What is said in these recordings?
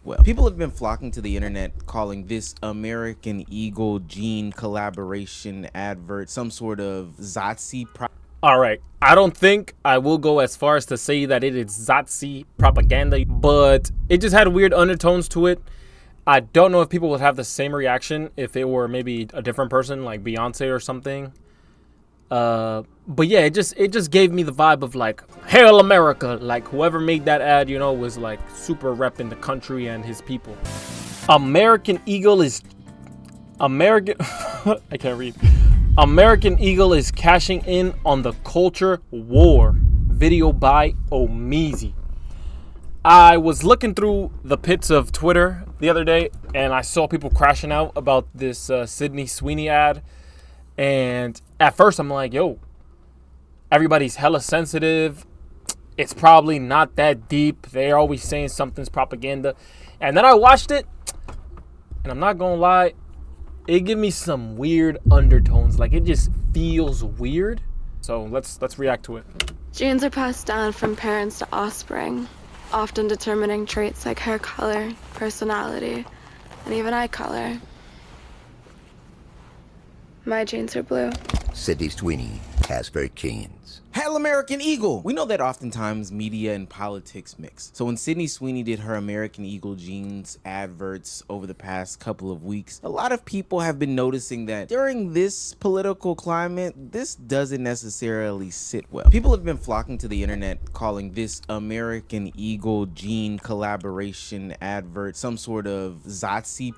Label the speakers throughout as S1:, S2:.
S1: well. People have been flocking to the internet calling this American Eagle jean collaboration advert some sort of Zazi
S2: All right, I don't think I will go as far as to say that it is Zazi propaganda, but it just had weird undertones to it. I don't know if people would have the same reaction if it were maybe a different person like Beyonce or something. But yeah, it just gave me the vibe of like, Hail America. Like whoever made that ad, you know, was like super repping the country and his people. American Eagle is American. I can't read. American Eagle is cashing in on the culture war. Video by Omizi. I was looking through the pits of Twitter the other day, and I saw people crashing out about this Sydney Sweeney ad. And at first, I'm like, yo, everybody's hella sensitive. It's probably not that deep. They're always saying something's propaganda. And then I watched it, and I'm not gonna lie, it gave me some weird undertones. Like, it just feels weird. So let's react to it.
S3: Genes are passed down from parents to offspring, often determining traits like hair color, personality, and even eye color. My genes are blue.
S4: Sydney Sweeney, Casper Keynes.
S1: Hail American Eagle! We know that oftentimes media and politics mix. So when Sydney Sweeney did her American Eagle jeans adverts over the past couple of weeks, a lot of people have been noticing that during this political climate, this doesn't necessarily sit well. People have been flocking to the internet calling this American Eagle jean collaboration advert some sort of Zazi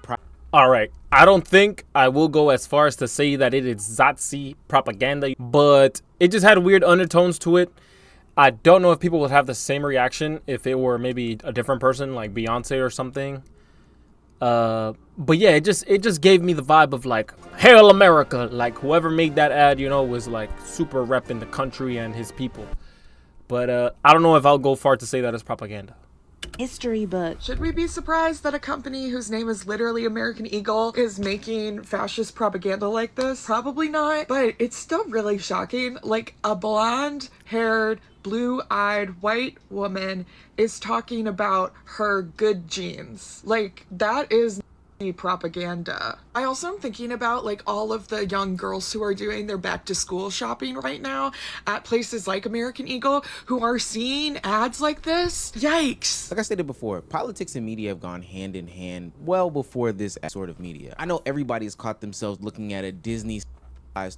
S2: All right, I don't think I will go as far as to say that it is Zazi propaganda, but it just had weird undertones to it. I don't know if people would have the same reaction if it were maybe a different person like Beyonce or something. But yeah, it just gave me the vibe of like, Hail America. Like whoever made that ad, you know, was like super repping the country and his people. But I don't know if I'll go far to say that it's propaganda.
S5: History book.
S6: Should we be surprised that a company whose name is literally American Eagle is making fascist propaganda like this? Probably not, but it's still really shocking. Like a blonde-haired, blue-eyed white woman is talking about her good genes. Like, that is propaganda. I also am thinking about like all of the young girls who are doing their back to school shopping right now at places like American Eagle who are seeing ads like this. Yikes.
S1: Like I stated before, politics and media have gone hand in hand well before this sort of media. I know everybody's caught themselves looking at a Disney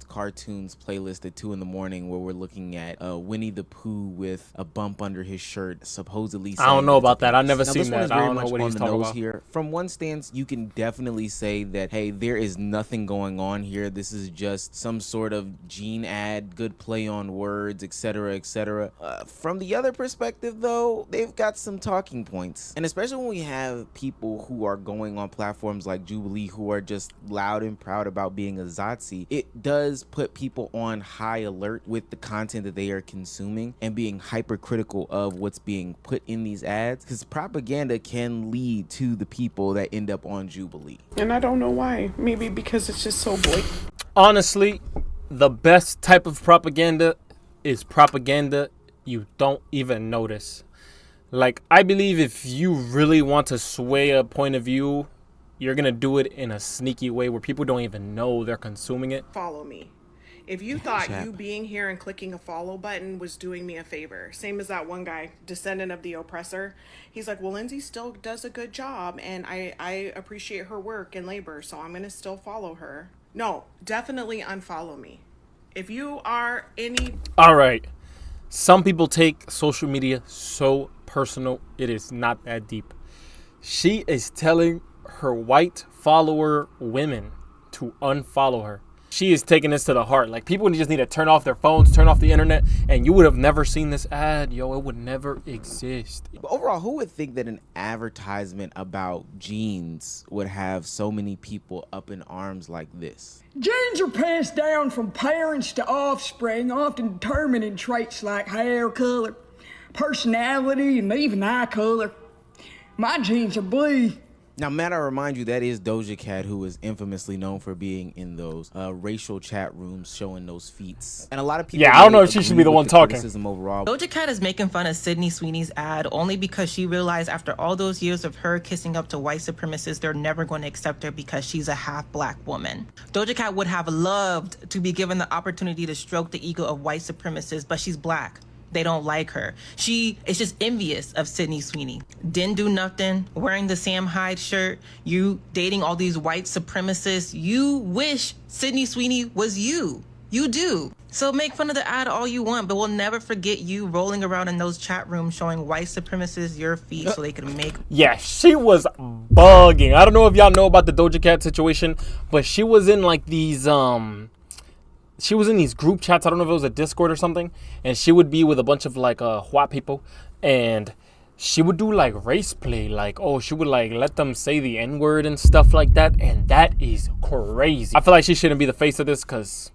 S1: cartoons playlist at 2 a.m. where we're looking at Winnie the Pooh with a bump under his shirt, supposedly.
S2: I don't know about that. I've never
S1: now,
S2: seen
S1: this one
S2: that.
S1: is
S2: I
S1: very
S2: don't know
S1: much
S2: what
S1: on
S2: he's
S1: the
S2: talking
S1: nose
S2: about
S1: here. From one stance, you can definitely say that, hey, there is nothing going on here. This is just some sort of gene ad, good play on words, etc., etc. From the other perspective, though, they've got some talking points, and especially when we have people who are going on platforms like Jubilee who are just loud and proud about being a Zazi, it does put people on high alert with the content that they are consuming and being hypercritical of what's being put in these ads, because propaganda can lead to the people that end up on Jubilee.
S7: And I don't know why. Maybe because it's just so blatant.
S2: Honestly, the best type of propaganda is propaganda you don't even notice. Like, I believe if you really want to sway a point of view, you're gonna do it in a sneaky way where people don't even know they're consuming it.
S7: Follow me. If you thought you being here and clicking a follow button was doing me a favor, same as that one guy, descendant of the oppressor, he's like, well, Lindsay still does a good job, and I appreciate her work and labor, so I'm going to still follow her. No, definitely unfollow me. If you are any...
S2: All right. Some people take social media so personal, it is not that deep. She is telling her white follower women to unfollow her. She is taking this to the heart. Like, people just need to turn off their phones, turn off the internet, and you would have never seen this ad. Yo, it would never exist.
S1: But overall, who would think that an advertisement about jeans would have so many people up in arms like this?
S8: Genes are passed down from parents to offspring, often determining traits like hair color, personality, and even eye color. My genes are blue.
S1: Now, Matt, I remind you, that is Doja Cat, who is infamously known for being in those racial chat rooms showing those feats. And a lot of people,
S2: Yeah, I don't know if she should be the one talking.
S1: Criticism overall.
S9: Doja Cat is making fun of Sydney Sweeney's ad only because she realized after all those years of her kissing up to white supremacists, they're never going to accept her because she's a half black woman. Doja Cat would have loved to be given the opportunity to stroke the ego of white supremacists, but she's black. They don't like her. She is just envious of Sydney Sweeney. Didn't do nothing, wearing the Sam Hyde shirt, you dating all these white supremacists. You wish Sydney Sweeney was you. You do. So make fun of the ad all you want, but we'll never forget you rolling around in those chat rooms showing white supremacists your feet so they could make...
S2: Yeah, she was bugging. I don't know if y'all know about the Doja Cat situation, but she was in like these, she was in these group chats. I don't know if it was a Discord or something. And she would be with a bunch of like white people. And she would do like race play. Like, oh, she would like let them say the N-word and stuff like that. And that is crazy. I feel like she shouldn't be the face of this because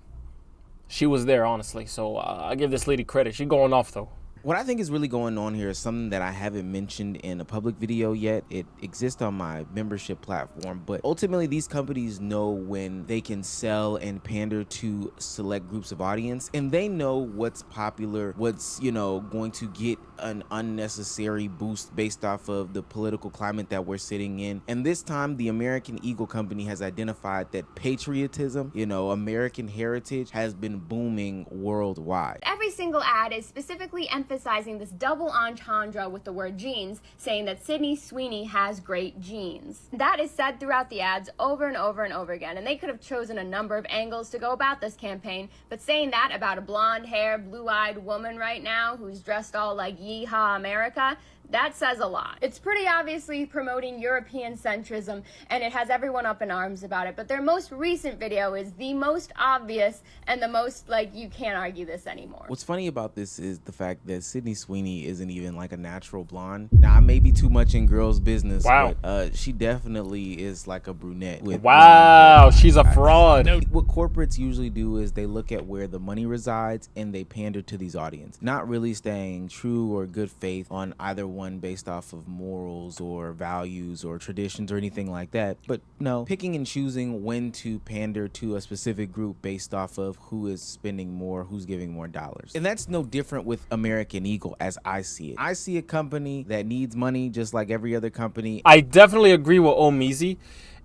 S2: she was there, honestly. So I give this lady credit. She's going off though.
S1: What I think is really going on here is something that I haven't mentioned in a public video yet. It exists on my membership platform, but ultimately these companies know when they can sell and pander to select groups of audience, and they know what's popular, what's, you know, going to get an unnecessary boost based off of the political climate that we're sitting in. And this time the American Eagle Company has identified that patriotism, you know, American heritage has been booming worldwide.
S10: Every single ad is specifically emphasizing this double entendre with the word jeans, saying that Sydney Sweeney has great genes. That is said throughout the ads over and over and over again, and they could have chosen a number of angles to go about this campaign, but saying that about a blonde-haired, blue-eyed woman right now who's dressed all like Yeehaw America, that says a lot. It's pretty obviously promoting European centrism, and it has everyone up in arms about it, but their most recent video is the most obvious and the most, like, you can't argue this anymore.
S1: What's funny about this is the fact that Sydney Sweeney isn't even like a natural blonde. Now, I may be too much in girls' business,
S2: wow,
S1: but she definitely is like a brunette. With
S2: wow, she's a fraud.
S1: What corporates usually do is they look at where the money resides and they pander to these audiences, not really staying true or good faith on either one based off of morals or values or traditions or anything like that. But no, picking and choosing when to pander to a specific group based off of who is spending more, who's giving more dollars. And that's no different with American Eagle as I see it. I see a company that needs money just like every other company.
S2: I definitely agree with Omizi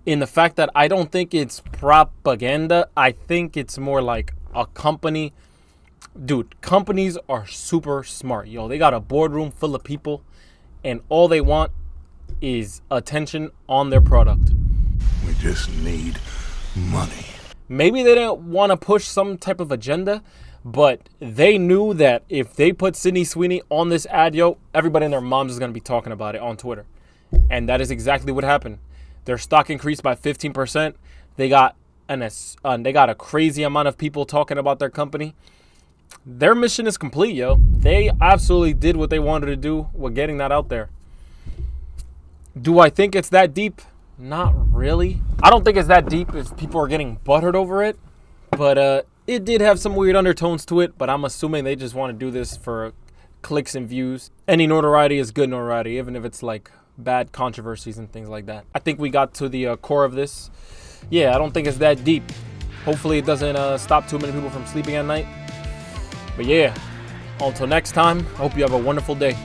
S2: in the fact that I don't think it's propaganda. I think it's more like a company. Dude, companies are super smart, yo. They got a boardroom full of people and all they want is attention on their product.
S11: We just need money.
S2: Maybe they didn't want to push some type of agenda, but they knew that if they put Sydney Sweeney on this ad, yo, everybody and their moms is going to be talking about it on Twitter. And that is exactly what happened. Their stock increased by 15%. They got a crazy amount of people talking about their company. Their mission is complete, yo. They absolutely did what they wanted to do with getting that out there. Do I think it's that deep? Not really. I don't think it's that deep if people are getting butthurt over it. But it did have some weird undertones to it. But I'm assuming they just want to do this for clicks and views. Any notoriety is good notoriety, even if it's like bad controversies and things like that. I think we got to the core of this. Yeah, I don't think it's that deep. Hopefully it doesn't stop too many people from sleeping at night. But yeah, until next time, I hope you have a wonderful day.